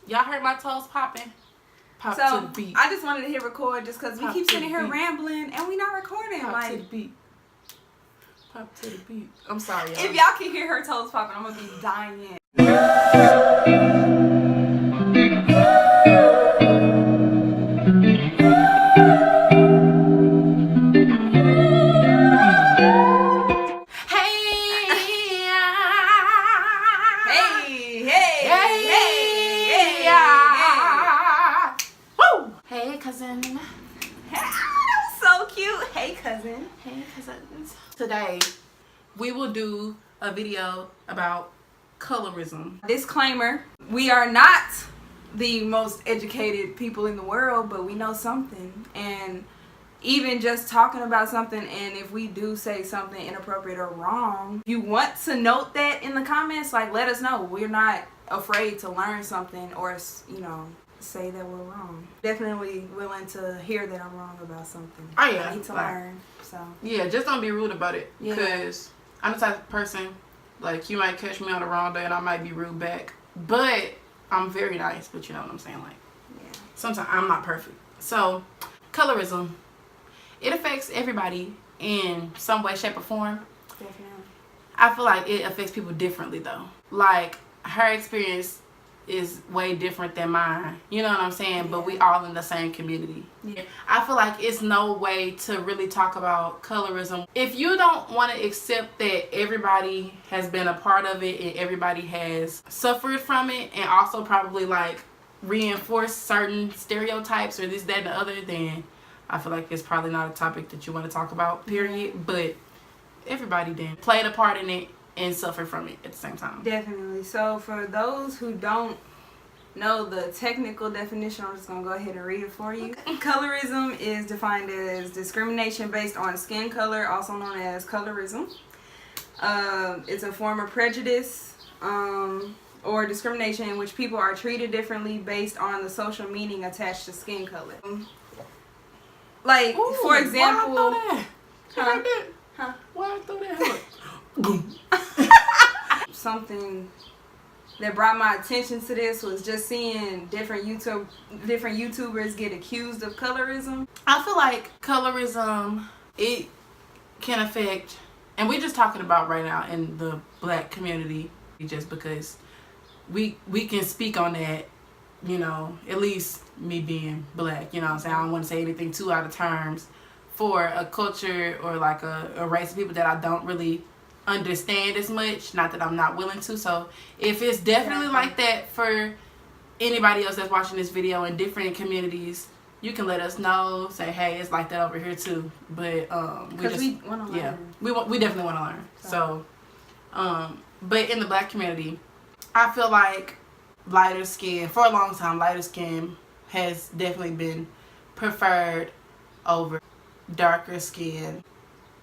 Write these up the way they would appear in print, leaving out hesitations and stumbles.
Y'all heard my toes popping? Pop So, to the beat. I just wanted to hit record just because we Pop keep to sitting the here beat. rambling and we not recording. Pop like, to the beat. Pop to the beat. I'm sorry, y'all. if y'all can hear her toes popping, I'm going to be dying. Hey, cousin. That was so cute. Hey, cousin. Hey, cousins. Today, we will do a video about colorism. Disclaimer, we are not the most educated people in the world, but we know something. And even just talking about something, and if we do say something inappropriate or wrong, you want to note that in the comments, like, let us know. We're not afraid to learn something or, you know, say that we're wrong. Definitely willing to hear that I'm wrong about something. Oh, yeah. I need to learn. So Yeah, just don't be rude about it. Yeah. Because I'm the type of person, like, you might catch me on the wrong day and I might be rude back. But I'm very nice, but you know what I'm saying? Like, yeah. sometimes I'm not perfect. So, colorism, it affects everybody in some way, shape, or form. Definitely. I feel like it affects people differently, though. Like, her experience is way different than mine. You know what I'm saying? Yeah. But we all in the same community. Yeah. I feel like it's no way to really talk about colorism if you don't want to accept that everybody has been a part of it and everybody has suffered from it, and also probably like reinforce certain stereotypes or this, that, and the other, then I feel like it's probably not a topic that you want to talk about, period. But everybody then played a part in it and suffer from it at the same time. Definitely. So for those who don't know the technical definition, I'm just going to go ahead and read it for you. Okay. Colorism is defined as discrimination based on skin color, also known as colorism. It's a form of prejudice or discrimination in which people are treated differently based on the social meaning attached to skin color. Like, Ooh, for example... Why Huh? Huh? Why I throw that? Something that brought my attention to this was just seeing different YouTubers get accused of colorism. I feel like colorism, it can affect, and we're just talking about right now in the black community, just because we can speak on that, you know, at least me being black, you know what I'm saying? I don't want to say anything too out of terms for a culture or like a race of people that I don't really understand as much, not that I'm not willing to. So if it's definitely like that for anybody else that's watching this video in different communities, you can let us know, say, hey, it's like that over here too. But we want to learn. Yeah, we definitely want to learn. So but in the black community, I feel like lighter skin, for a long time, lighter skin has definitely been preferred over darker skin.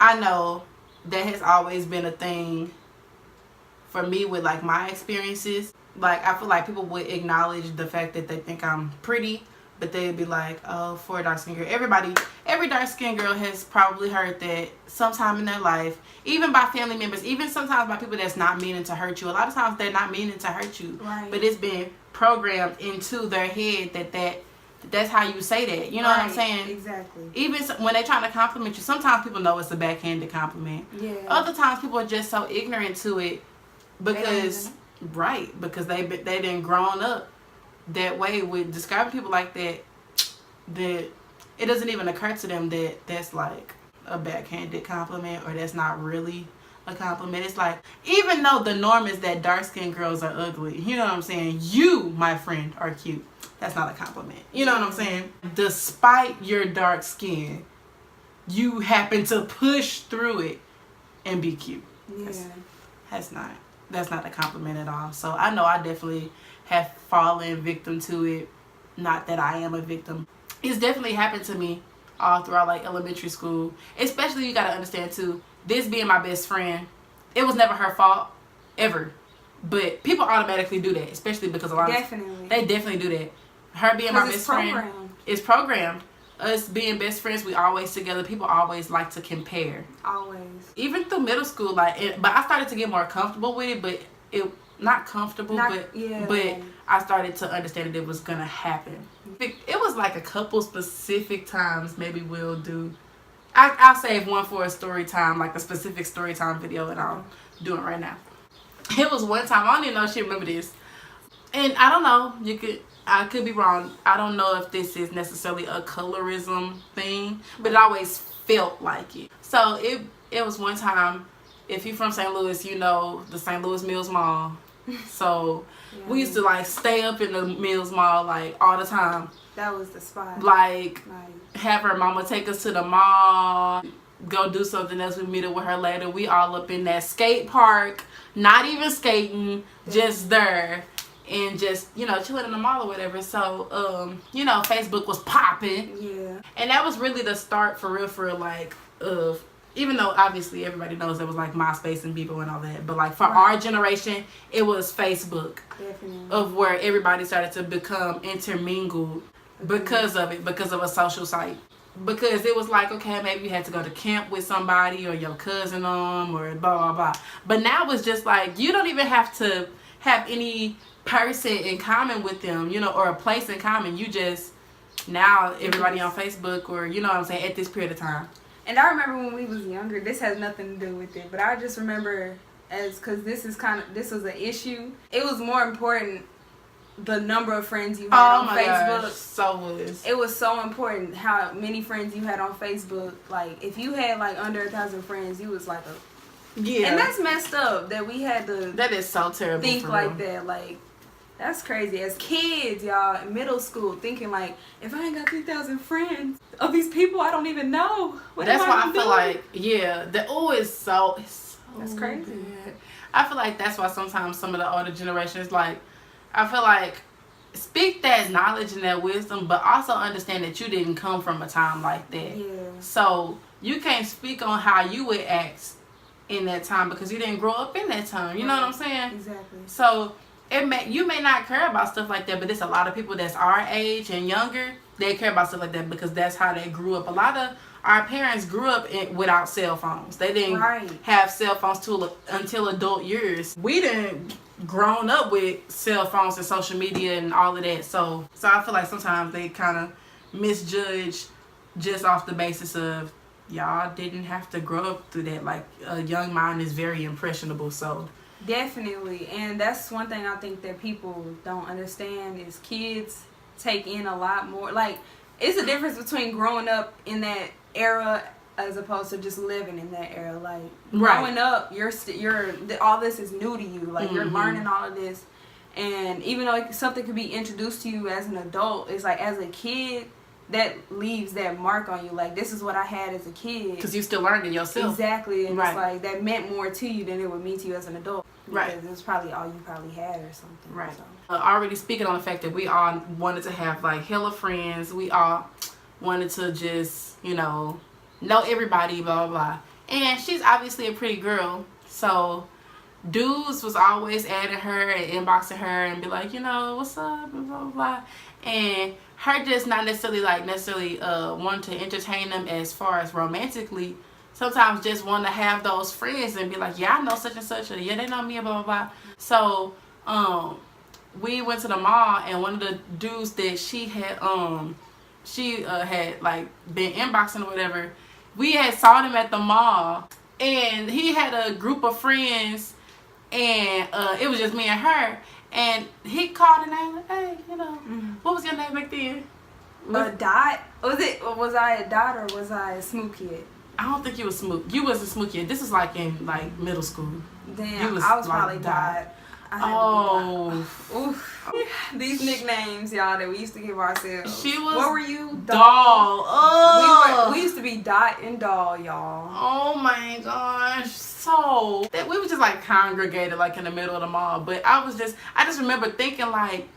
I know that has always been a thing for me with like my experiences. Like, I feel like people would acknowledge the fact that they think I'm pretty, but they'd be like, oh, for a dark skin girl. Every dark skin girl has probably heard that sometime in their life, even by family members, even sometimes by people that's not meaning to hurt you. A lot of times they're not meaning to hurt you, right, but it's been programmed into their head that's how you say that. You know what I'm saying? Exactly. Even when they're trying to compliment you, sometimes people know it's a backhanded compliment. Yeah. Other times people are just so ignorant to it because they done grown up that way with describing people like that it doesn't even occur to them that that's like a backhanded compliment or that's not really a compliment. It's like, even though the norm is that dark skinned girls are ugly, you know what I'm saying, you, my friend, are cute. That's not a compliment. You know what I'm saying? Despite your dark skin, you happen to push through it and be cute. Yeah. That's not a compliment at all. So I know I definitely have fallen victim to it. Not that I am a victim. It's definitely happened to me all throughout like elementary school. Especially, you gotta understand too, this being my best friend, it was never her fault, ever. But people automatically do that, especially because a lot of they definitely do that. Her being my best friend is programmed. Us being best friends, we always together. People always like to compare. Always. Even through middle school, but I started to get more comfortable with it. But not comfortable, but I started to understand that it was gonna happen. It was like a couple specific times maybe we'll do. I'll save one for a story time, like a specific story time video, and I'll do it right now. It was one time, I don't even know if she remember this, and I don't know, I could be wrong. I don't know if this is necessarily a colorism thing, but it always felt like it. So it was one time, if you're from St. Louis, you know the St. Louis Mills Mall. So we used to like stay up in the Mills Mall like all the time. That was the spot. Like have her mama take us to the mall, go do something else. We meet up with her later. We all up in that skate park, not even skating, just there. And just, you know, chilling in the mall or whatever. So, you know, Facebook was popping. Yeah. And that was really the start for real, like, of, even though obviously everybody knows there was like MySpace and Bebo and all that. But like for our generation, it was Facebook. Definitely. Of where everybody started to become intermingled because of it, because of a social site. Because it was like, okay, maybe you had to go to camp with somebody or your cousin or blah, blah, blah. But now it's just like, you don't even have to have any person in common with them, you know, or a place in common. You just, now everybody on Facebook, or you know what I'm saying, at this period of time. And I remember when we was younger, this has nothing to do with it, but I just remember because this was an issue. It was more important the number of friends you had on Facebook. Gosh, so was. It was so important how many friends you had on Facebook. Like if you had like under 1,000 friends, you was like a And that's messed up that we had to. That is so terrible. Think like that, like. That's crazy. As kids, y'all, in middle school, thinking like, if I ain't got 3,000 friends of these people I don't even know, that's why I feel like, it's so that's crazy. Bad. I feel like that's why sometimes some of the older generations, like, I feel like, speak that knowledge and that wisdom, but also understand that you didn't come from a time like that. Yeah. So you can't speak on how you would act in that time because you didn't grow up in that time. You know what I'm saying? Exactly. So you may not care about stuff like that, but there's a lot of people that's our age and younger, they care about stuff like that because that's how they grew up. A lot of our parents grew up without cell phones. They didn't have cell phones until adult years. We didn't grown up with cell phones and social media and all of that. So I feel like sometimes they kind of misjudge just off the basis of y'all didn't have to grow up through that. Like a young mind is very impressionable, so. Definitely, and that's one thing I think that people don't understand is kids take in a lot more. Like, it's a difference between growing up in that era as opposed to just living in that era. Like, growing up, you're all this is new to you. Like, you're learning all of this, and even though something could be introduced to you as an adult, it's like as a kid, that leaves that mark on you. Like, this is what I had as a kid. Because you still learned it yourself. Exactly. And it's like, that meant more to you than it would mean to you as an adult. Because it was probably all you probably had or something. Right. So. Already speaking on the fact that we all wanted to have, like, hella friends. We all wanted to just, you know everybody, blah, blah, blah. And she's obviously a pretty girl. So dudes was always adding her and inboxing her and be like, what's up, and blah, blah, blah. And her just not necessarily wanting to entertain them as far as romantically. Sometimes just want to have those friends and be like, yeah, I know such and such, or yeah, they know me, and blah, blah, blah. So we went to the mall, and one of the dudes that she had like been inboxing or whatever, we had saw him at the mall, and he had a group of friends, and it was just me and her. And he called her name, like, hey, what was your name back then? A Dot? Was I a Dot or was I a Smoot kid? I don't think you was Smoot. You was a Smoot kid. This was like in like middle school. Damn, I was like probably Dot. Oof. These nicknames, y'all, that we used to give ourselves. She was. What were you? Doll. Oh. We used to be Dot and Doll, y'all. Oh my gosh. So that we were just like congregated like in the middle of the mall. But I just remember thinking like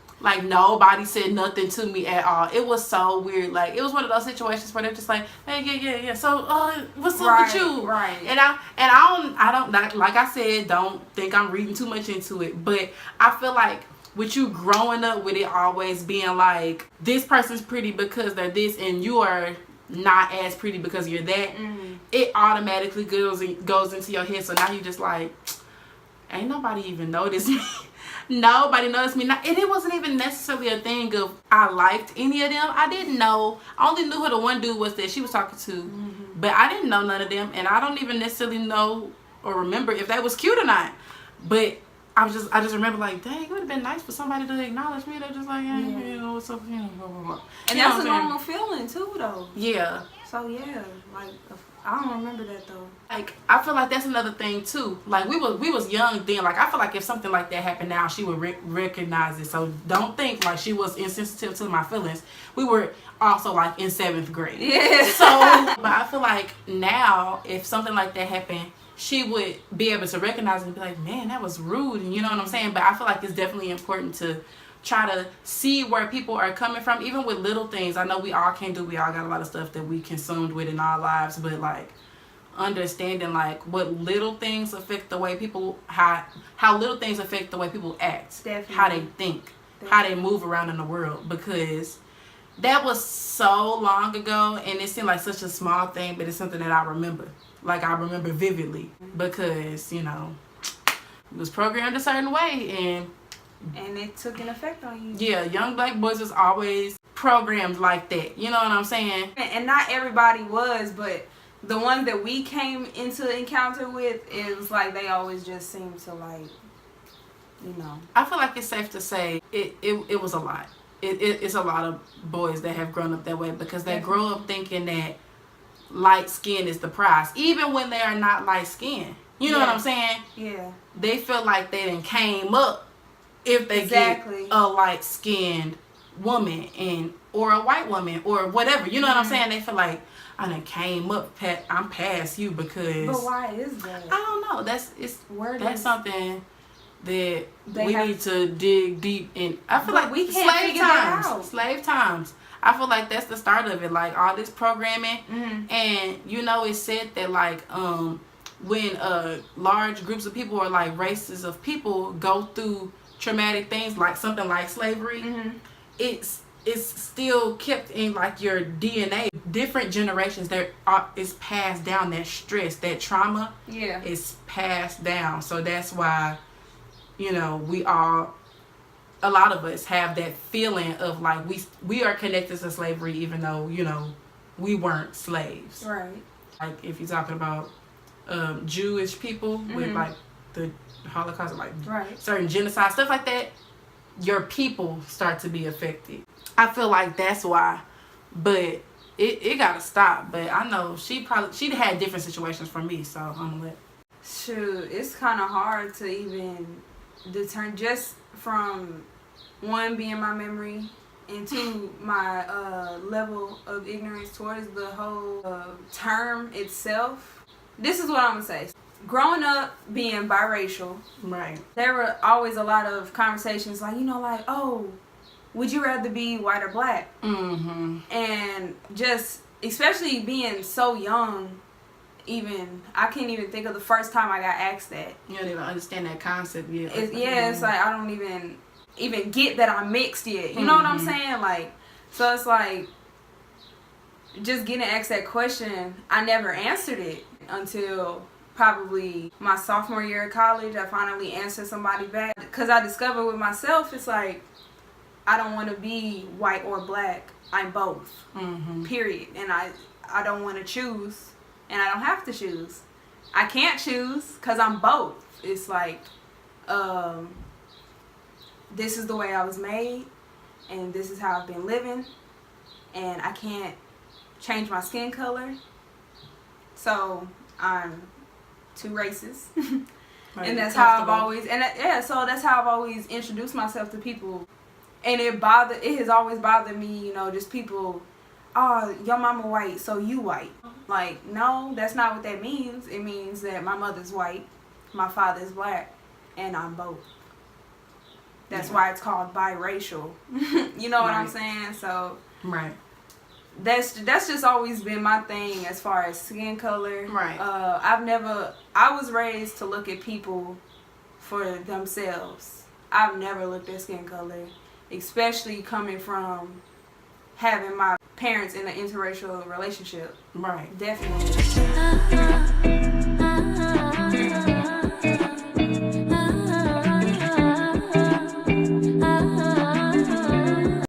nobody said nothing to me at all. It was so weird. Like it was one of those situations where they're just like, hey, yeah. So what's up with you? Right. And I don't like I said, don't think I'm reading too much into it. But I feel like with you growing up with it always being like, this person's pretty because they're this and you are not as pretty because you're that, it automatically goes into your head. So now you just like, ain't nobody even noticed me. Nobody noticed me. And it wasn't even necessarily a thing of I liked any of them. I didn't know. I only knew who the one dude was that she was talking to. But I didn't know none of them. And I don't even necessarily know or remember if they was cute or not. But I just remember like, dang, it would have been nice for somebody to acknowledge me. They're just like, hey, you know, what's up, you know, blah, blah, blah. And that's a normal feeling too, though. Yeah. So yeah, like I don't remember that though. Like I feel like that's another thing too. Like we was young then. Like I feel like if something like that happened now, she would recognize it. So don't think like she was insensitive to my feelings. We were also like in 7th grade. Yeah. So, but I feel like now if something like that happened, she would be able to recognize it and be like, man, that was rude. And you know what I'm saying? But I feel like it's definitely important to try to see where people are coming from, even with little things. I know we all got a lot of stuff that we consumed with in our lives, but like understanding like what little things affect the way people, how little things affect the way people act, Definitely. how they think, how they move around in the world, because that was so long ago and it seemed like such a small thing, but it's something that I remember. Like I remember vividly because, you know, it was programmed a certain way and it took an effect on you. Yeah, young black boys was always programmed like that. You know what I'm saying? And not everybody was, but the ones that we came into encounter with, it was like they always just seemed to like, you know. I feel like it's safe to say it was a lot. It's a lot of boys that have grown up that way because they grow up thinking that light skin is the prize, even when they are not light skinned. You know what I'm saying? Yeah. They feel like they done came up if they get a light skinned woman or a white woman or whatever. You know what I'm saying? They feel like I done came up, I'm past you because. But why is that? I don't know. That's something that we need to dig deep in. I feel like we can't figure that out. Slave times. I feel like that's the start of it. Like all this programming, and you know, it's said that like when large groups of people or like races of people go through traumatic things like something like slavery, it's still kept in like your DNA. Different generations is passed down. That stress, that trauma, is passed down. So that's why, you know, a lot of us have that feeling of like we are connected to slavery even though, you know, we weren't slaves. Right. Like if you're talking about Jewish people with like the Holocaust, like certain genocide, stuff like that, your people start to be affected. I feel like that's why, but it gotta stop. But I know she had different situations from me, so I'm gonna let. Shoot, it's kind of hard to even determine just from one being my memory and two my level of ignorance towards the whole term itself. This is what I'm gonna say. Growing up being biracial, right, there were always a lot of conversations like, you know, like, oh, would you rather be white or black? And just especially being so young, even I can't even think of the first time I got asked that. You don't even understand that concept yet. It's like I don't even get that I'm mixed yet. You know what I'm saying? Like, so it's like just getting asked that question, I never answered it until probably my sophomore year of college. I finally answered somebody back because I discovered with myself, it's like I don't want to be white or black. I'm both. Period. And I don't want to choose, and I don't have to choose. I can't choose because I'm both. It's like this is the way I was made, and this is how I've been living, and I can't change my skin color. So I'm two races. Right, and that's how I've always, so that's how I've always introduced myself to people. And it has always bothered me, you know, just people, oh, your mama white, so you white. Like, no, that's not what that means. It means that my mother's white, my father's black, and I'm both. That's why it's called biracial. You know what I'm saying? So right. That's just always been my thing as far as skin color. Right. I was raised to look at people for themselves. I've never looked at skin color, especially coming from having my parents in an interracial relationship. Right. Definitely.